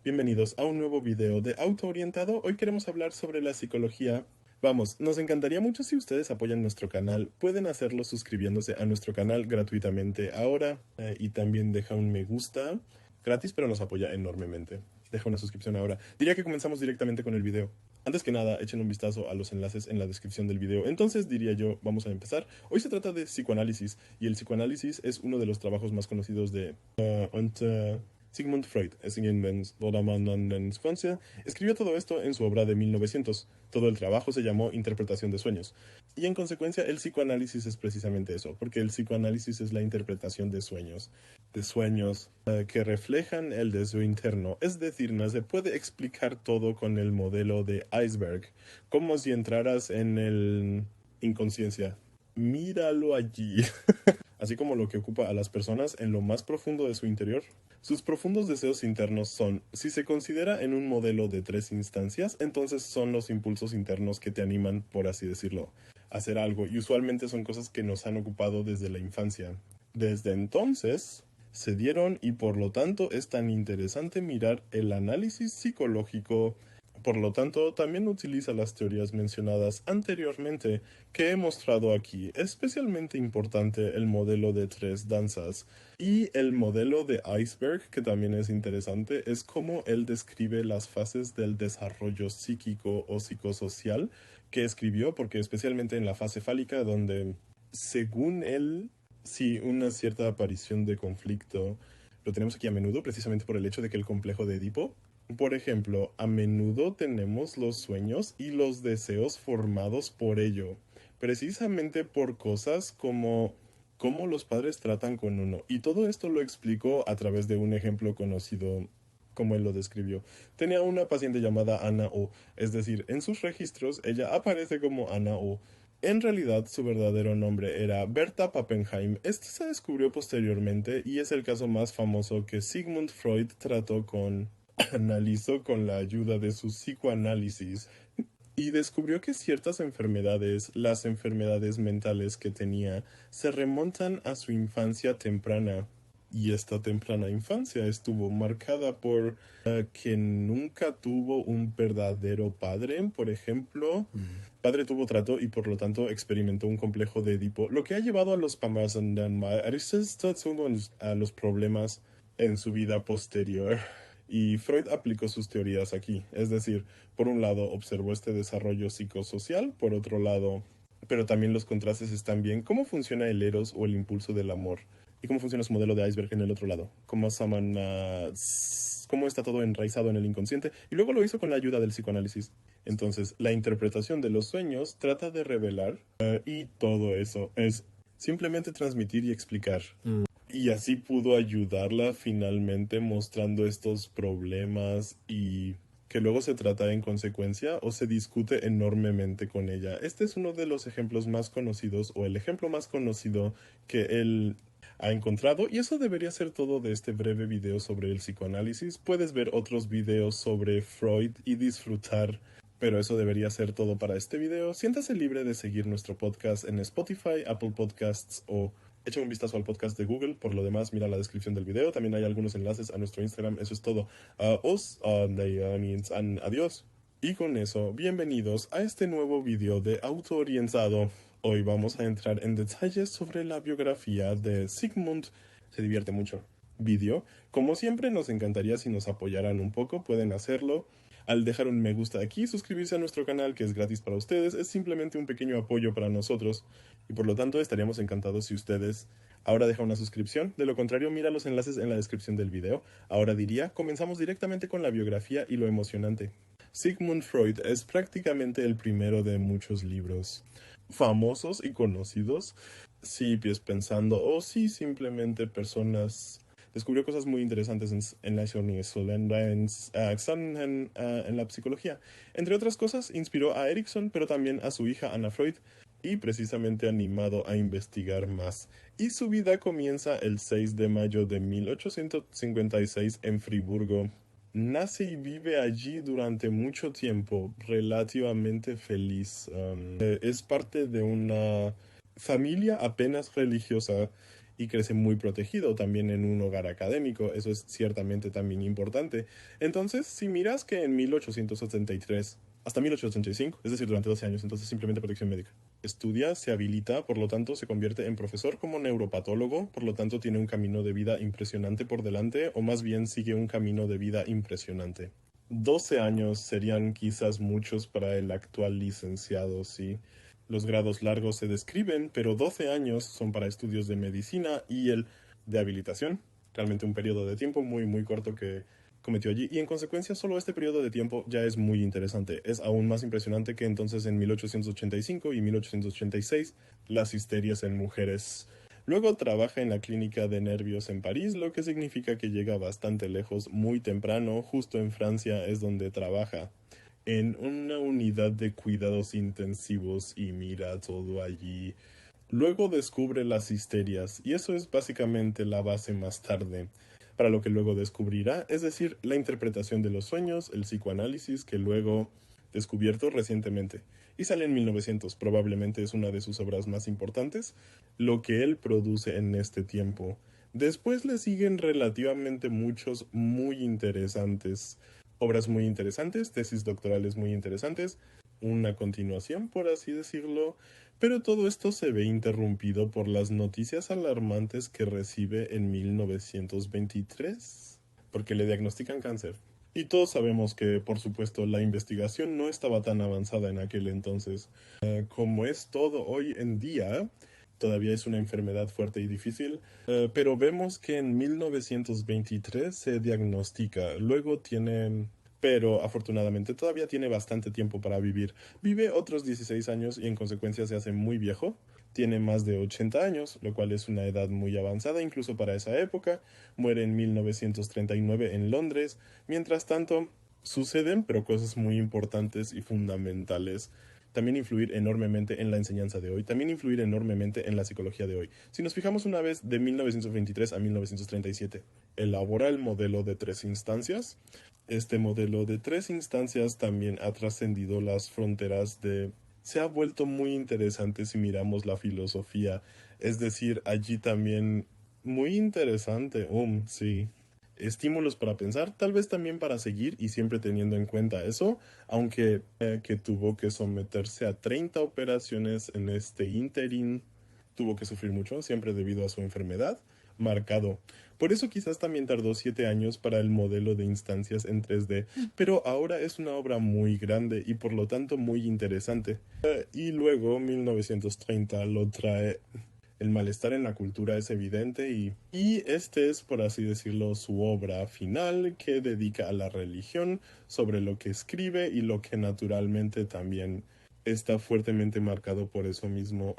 bienvenidos a un nuevo video de Autoorientado. Hoy queremos hablar sobre la psicología. Vamos, nos encantaría mucho si ustedes apoyan nuestro canal. Pueden hacerlo suscribiéndose a nuestro canal gratuitamente ahora y también deja un me gusta gratis, pero nos apoya enormemente. Deja una suscripción ahora. Diría que comenzamos directamente con el video. Antes que nada, echen un vistazo a los enlaces en la descripción del video. Entonces, diría yo, vamos a empezar. Hoy se trata de psicoanálisis, y el psicoanálisis es uno de los trabajos más conocidos de Sigmund Freud. Escribió todo esto en su obra de 1900. Todo el trabajo se llamó Interpretación de sueños. Y en consecuencia, el psicoanálisis es precisamente eso, porque el psicoanálisis es la interpretación de sueños que reflejan el deseo interno. Es decir, no se puede explicar todo con el modelo de iceberg, como si entraras en el inconsciencia. Míralo allí. Así como lo que ocupa a las personas en lo más profundo de su interior. Sus profundos deseos internos son, si se considera en un modelo de 3 instancias, entonces son los impulsos internos que te animan, por así decirlo, a hacer algo, y usualmente son cosas que nos han ocupado desde la infancia. Desde entonces se dieron, y por lo tanto es tan interesante mirar el análisis psicológico. Por lo tanto, también utiliza las teorías mencionadas anteriormente que he mostrado aquí, especialmente importante el modelo de 3 danzas. Y el modelo de iceberg, que también es interesante, es cómo él describe las fases del desarrollo psíquico o psicosocial que escribió, porque especialmente en la fase fálica, donde, según él, sí, una cierta aparición de conflicto. Lo tenemos aquí a menudo, precisamente por el hecho de que el complejo de Edipo. Por ejemplo, a menudo tenemos los sueños y los deseos formados por ello, precisamente por cosas como cómo los padres tratan con uno. Y todo esto lo explicó a través de un ejemplo conocido, como él lo describió. Tenía una paciente llamada Ana O, es decir, en sus registros ella aparece como Ana O. En realidad, su verdadero nombre era Berta Pappenheim. Este se descubrió posteriormente y es el caso más famoso que Sigmund Freud analizó con la ayuda de su psicoanálisis y descubrió que ciertas enfermedades, las enfermedades mentales que tenía, se remontan a su infancia temprana. Y esta temprana infancia estuvo marcada por que nunca tuvo un verdadero padre, por ejemplo. Padre tuvo trato y por lo tanto experimentó un complejo de Edipo, lo que ha llevado a los a los problemas en su vida posterior. Y Freud aplicó sus teorías aquí, es decir, por un lado observó este desarrollo psicosocial, por otro lado, pero también los contrastes están bien, cómo funciona el eros o el impulso del amor, y cómo funciona su modelo de iceberg en el otro lado, cómo está todo enraizado en el inconsciente, y luego lo hizo con la ayuda del psicoanálisis. Entonces, la interpretación de los sueños trata de revelar, y todo eso es simplemente transmitir y explicar. Y así pudo ayudarla finalmente mostrando estos problemas y que luego se trata en consecuencia o se discute enormemente con ella. Este es uno de los ejemplos más conocidos o el ejemplo más conocido que él ha encontrado, y eso debería ser todo de este breve video sobre el psicoanálisis. Puedes ver otros videos sobre Freud y disfrutar, pero eso debería ser todo para este video. Siéntase libre de seguir nuestro podcast en Spotify, Apple Podcasts o echa un vistazo al podcast de Google. Por lo demás, mira la descripción del video. También hay algunos enlaces a nuestro Instagram. Eso es todo. Adiós. Y con eso, bienvenidos a este nuevo video de Autoorientado. Hoy vamos a entrar en detalles sobre la biografía de Sigmund. Se divierte mucho. Video. Como siempre, nos encantaría si nos apoyaran un poco. Pueden hacerlo al dejar un me gusta aquí, suscribirse a nuestro canal, que es gratis para ustedes. Es simplemente un pequeño apoyo para nosotros y por lo tanto estaríamos encantados si ustedes ahora dejan una suscripción. De lo contrario, mira los enlaces en la descripción del video. Ahora diría, comenzamos directamente con la biografía y lo emocionante. Sigmund Freud es prácticamente el primero de muchos libros famosos y conocidos. Si pies pensando, o si simplemente personas descubrió cosas muy interesantes en la en la psicología. Entre otras cosas, inspiró a Erikson, pero también a su hija Anna Freud, y precisamente animado a investigar más. Y su vida comienza el 6 de mayo de 1856 en Friburgo. Nace y vive allí durante mucho tiempo, relativamente feliz. Es parte de una familia apenas religiosa y crece muy protegido también en un hogar académico. Eso es ciertamente también importante. Entonces, si miras que en 1883 hasta 1885, es decir, durante 12 años, entonces simplemente protección médica. Estudia, se habilita, por lo tanto se convierte en profesor como neuropatólogo, por lo tanto tiene un camino de vida impresionante por delante, o más bien sigue un camino de vida impresionante. 12 años serían quizás muchos para el actual licenciado, sí. Los grados largos se describen, pero 12 años son para estudios de medicina y el de habilitación. Realmente un periodo de tiempo muy, muy corto que cometió allí. Y en consecuencia, solo este periodo de tiempo ya es muy interesante. Es aún más impresionante que entonces en 1885 y 1886 las histerias en mujeres. Luego trabaja en la clínica de nervios en París, lo que significa que llega bastante lejos muy temprano. Justo en Francia es donde trabaja en una unidad de cuidados intensivos y mira todo allí. Luego descubre las histerias, y eso es básicamente la base más tarde para lo que luego descubrirá, es decir, la interpretación de los sueños, el psicoanálisis que luego descubierto recientemente. Y sale en 1900, probablemente es una de sus obras más importantes, lo que él produce en este tiempo. Después le siguen relativamente muchos muy interesantes, obras muy interesantes, tesis doctorales muy interesantes, una continuación, por así decirlo, pero todo esto se ve interrumpido por las noticias alarmantes que recibe en 1923, porque le diagnostican cáncer. Y todos sabemos que, por supuesto, la investigación no estaba tan avanzada en aquel entonces. Como es todo hoy en día, todavía es una enfermedad fuerte y difícil, pero vemos que en 1923 se diagnostica. Luego tiene, pero afortunadamente todavía tiene bastante tiempo para vivir. Vive otros 16 años y en consecuencia se hace muy viejo. Tiene más de 80 años, lo cual es una edad muy avanzada incluso para esa época. Muere en 1939 en Londres. Mientras tanto, suceden pero cosas muy importantes y fundamentales. También influir enormemente en la enseñanza de hoy, también influir enormemente en la psicología de hoy. Si nos fijamos una vez de 1923 a 1937, elabora el modelo de tres instancias. Este modelo de tres instancias también ha trascendido las fronteras de... Se ha vuelto muy interesante si miramos la filosofía, es decir, allí también muy interesante, sí. Estímulos para pensar, tal vez también para seguir y siempre teniendo en cuenta eso, aunque que tuvo que someterse a 30 operaciones en este interín, tuvo que sufrir mucho, siempre debido a su enfermedad, marcado. Por eso quizás también tardó 7 años para el modelo de instancias en 3D, pero ahora es una obra muy grande y por lo tanto muy interesante. Y luego 1930 lo trae. El malestar en la cultura es evidente y este es, por así decirlo, su obra final que dedica a la religión, sobre lo que escribe y lo que naturalmente también está fuertemente marcado por eso mismo,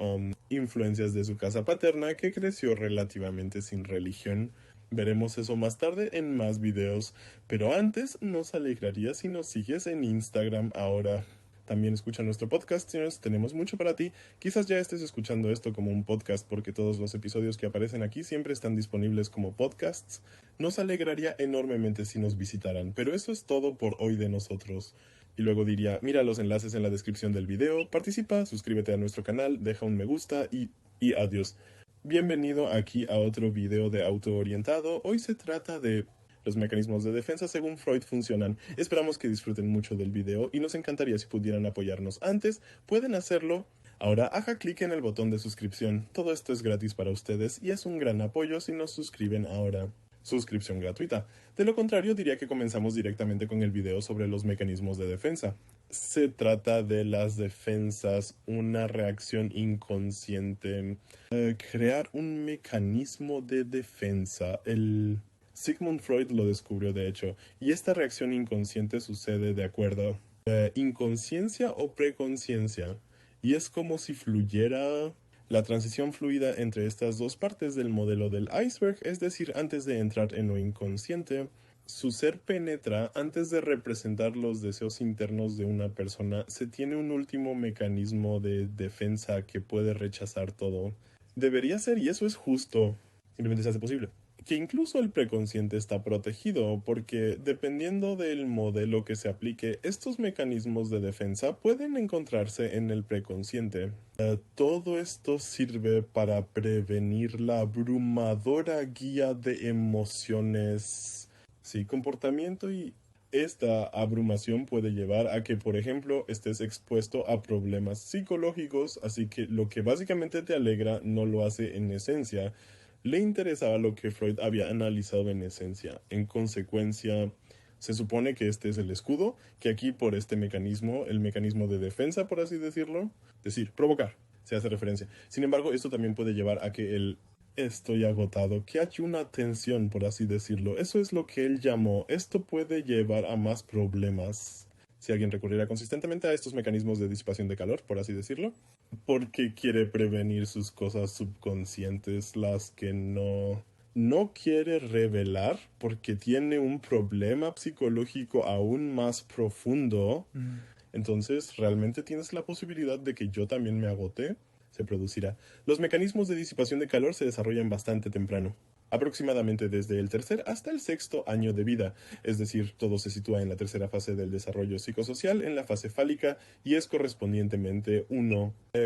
influencias de su casa paterna que creció relativamente sin religión. Veremos eso más tarde en más videos, pero antes nos alegraría si nos sigues en Instagram ahora. También escucha nuestro podcast, señores, tenemos mucho para ti. Quizás ya estés escuchando esto como un podcast porque todos los episodios que aparecen aquí siempre están disponibles como podcasts. Nos alegraría enormemente si nos visitaran, pero eso es todo por hoy de nosotros. Y luego diría, mira los enlaces en la descripción del video, participa, suscríbete a nuestro canal, deja un me gusta y adiós. Bienvenido aquí a otro video de autoorientado. Hoy se trata de los mecanismos de defensa según Freud funcionan. Esperamos que disfruten mucho del video y nos encantaría si pudieran apoyarnos antes. Pueden hacerlo. Ahora haga clic en el botón de suscripción. Todo esto es gratis para ustedes y es un gran apoyo si nos suscriben ahora. Suscripción gratuita. De lo contrario, diría que comenzamos directamente con el video sobre los mecanismos de defensa. Se trata de las defensas, una reacción inconsciente, crear un mecanismo de defensa. Sigmund Freud lo descubrió, de hecho, y esta reacción inconsciente sucede de acuerdo a inconsciencia o preconciencia, y es como si fluyera la transición fluida entre estas dos partes del modelo del iceberg, es decir, antes de entrar en lo inconsciente, su ser penetra antes de representar los deseos internos de una persona, se tiene un último mecanismo de defensa que puede rechazar todo. Debería ser, y eso es justo, simplemente se hace posible. que incluso el preconsciente está protegido, porque dependiendo del modelo que se aplique, estos mecanismos de defensa pueden encontrarse en el preconsciente. Todo esto sirve para prevenir la abrumadora guía de emociones, sí, comportamiento, y esta abrumación puede llevar a que, por ejemplo, estés expuesto a problemas psicológicos, así que lo que básicamente te alegra no lo hace en esencia. Le interesaba lo que Freud había analizado en esencia. En consecuencia, se supone que este es el escudo, que aquí por este mecanismo, el mecanismo de defensa, por así decirlo, es decir, provocar, se hace referencia. Sin embargo, esto también puede llevar a que el estoy agotado, que haya una tensión, por así decirlo. Eso es lo que él llamó. Esto puede llevar a más problemas si alguien recurriera consistentemente a estos mecanismos de disipación de calor, por así decirlo, porque quiere prevenir sus cosas subconscientes, las que no quiere revelar, porque tiene un problema psicológico aún más profundo. Entonces, realmente tienes la posibilidad de que yo también me agote, se producirá. Los mecanismos de disipación de calor se desarrollan bastante temprano, aproximadamente desde el tercer hasta el sexto año de vida, es decir, todo se sitúa en la tercera fase del desarrollo psicosocial, en la fase fálica, y es correspondientemente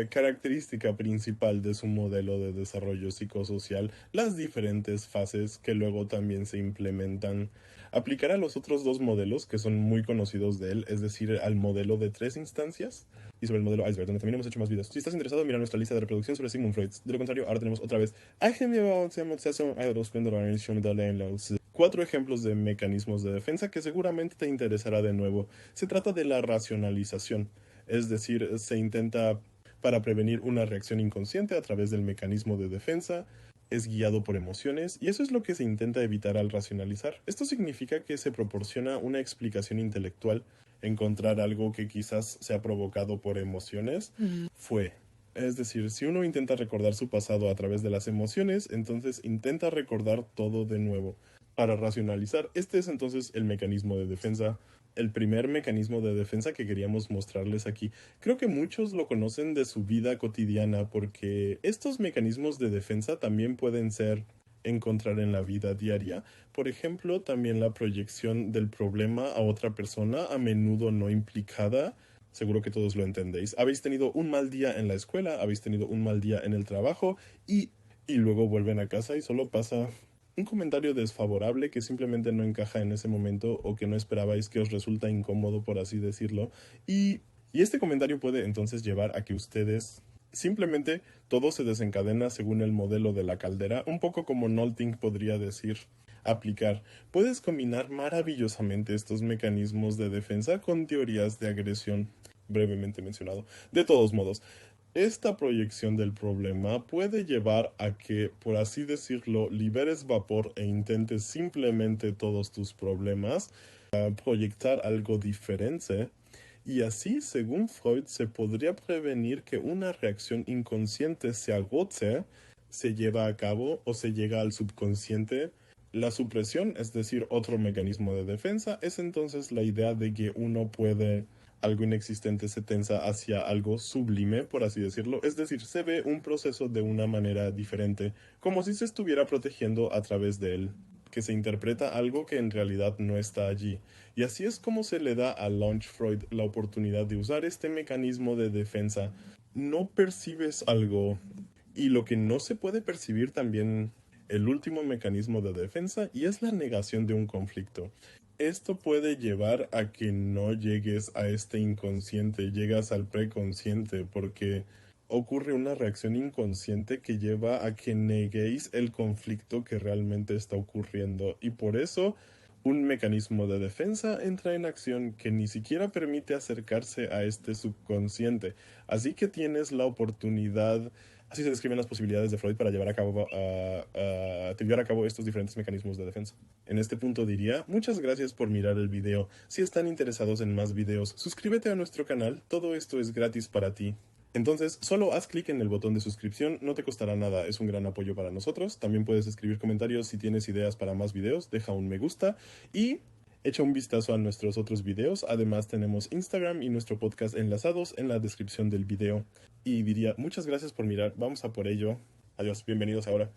característica principal de su modelo de desarrollo psicosocial, las diferentes fases que luego también se implementan. Aplicar a los otros dos modelos que son muy conocidos de él, es decir, al modelo de tres instancias y sobre el modelo Iceberg, donde también hemos hecho más videos. Si estás interesado, mira nuestra lista de reproducción sobre Sigmund Freud. De lo contrario, ahora tenemos otra vez 4 ejemplos de mecanismos de defensa que seguramente te interesará de nuevo. Se trata de la racionalización, es decir, se intenta para prevenir una reacción inconsciente a través del mecanismo de defensa. Es guiado por emociones, y eso es lo que se intenta evitar al racionalizar. Esto significa que se proporciona una explicación intelectual. Encontrar algo que quizás sea provocado por emociones fue. Es decir, si uno intenta recordar su pasado a través de las emociones, entonces intenta recordar todo de nuevo. Para racionalizar, este es entonces el mecanismo de defensa, el primer mecanismo de defensa que queríamos mostrarles aquí. Creo que muchos lo conocen de su vida cotidiana, porque estos mecanismos de defensa también pueden ser encontrar en la vida diaria. Por ejemplo, también la proyección del problema a otra persona, a menudo no implicada. Seguro que todos lo entendéis. Habéis tenido un mal día en la escuela, habéis tenido un mal día en el trabajo, y luego vuelven a casa y solo pasa un comentario desfavorable que simplemente no encaja en ese momento, o que no esperabais, que os resulta incómodo, por así decirlo. Y este comentario puede entonces llevar a que ustedes simplemente todo se desencadena según el modelo de la caldera, un poco como Nolting podría decir. Aplicar. Puedes combinar maravillosamente estos mecanismos de defensa con teorías de agresión, brevemente mencionado. De todos modos, esta proyección del problema puede llevar a que, por así decirlo, liberes vapor e intentes simplemente todos tus problemas, proyectar algo diferente. Y así, según Freud, se podría prevenir que una reacción inconsciente se agote, se lleva a cabo o se llega al subconsciente. La supresión, es decir, otro mecanismo de defensa, es entonces la idea de que uno puede, algo inexistente se tensa hacia algo sublime, por así decirlo, es decir, se ve un proceso de una manera diferente, como si se estuviera protegiendo a través de él, que se interpreta algo que en realidad no está allí. Y así es como se le da a Launch Freud la oportunidad de usar este mecanismo de defensa. No percibes algo, y lo que no se puede percibir también, el último mecanismo de defensa, y es la negación de un conflicto. Esto puede llevar a que no llegues a este inconsciente, llegas al preconsciente, porque ocurre una reacción inconsciente que lleva a que neguéis el conflicto que realmente está ocurriendo, y por eso un mecanismo de defensa entra en acción que ni siquiera permite acercarse a este subconsciente. Así que tienes la oportunidad. Así se describen las posibilidades de Freud para llevar a cabo estos diferentes mecanismos de defensa. En este punto diría, muchas gracias por mirar el video. Si están interesados en más videos, suscríbete a nuestro canal, todo esto es gratis para ti. Entonces, solo haz clic en el botón de suscripción, no te costará nada, es un gran apoyo para nosotros. También puedes escribir comentarios si tienes ideas para más videos, deja un me gusta y echa un vistazo a nuestros otros videos. Además, tenemos Instagram y nuestro podcast enlazados en la descripción del video. Y diría, muchas gracias por mirar, vamos a por ello. Adiós, bienvenidos ahora.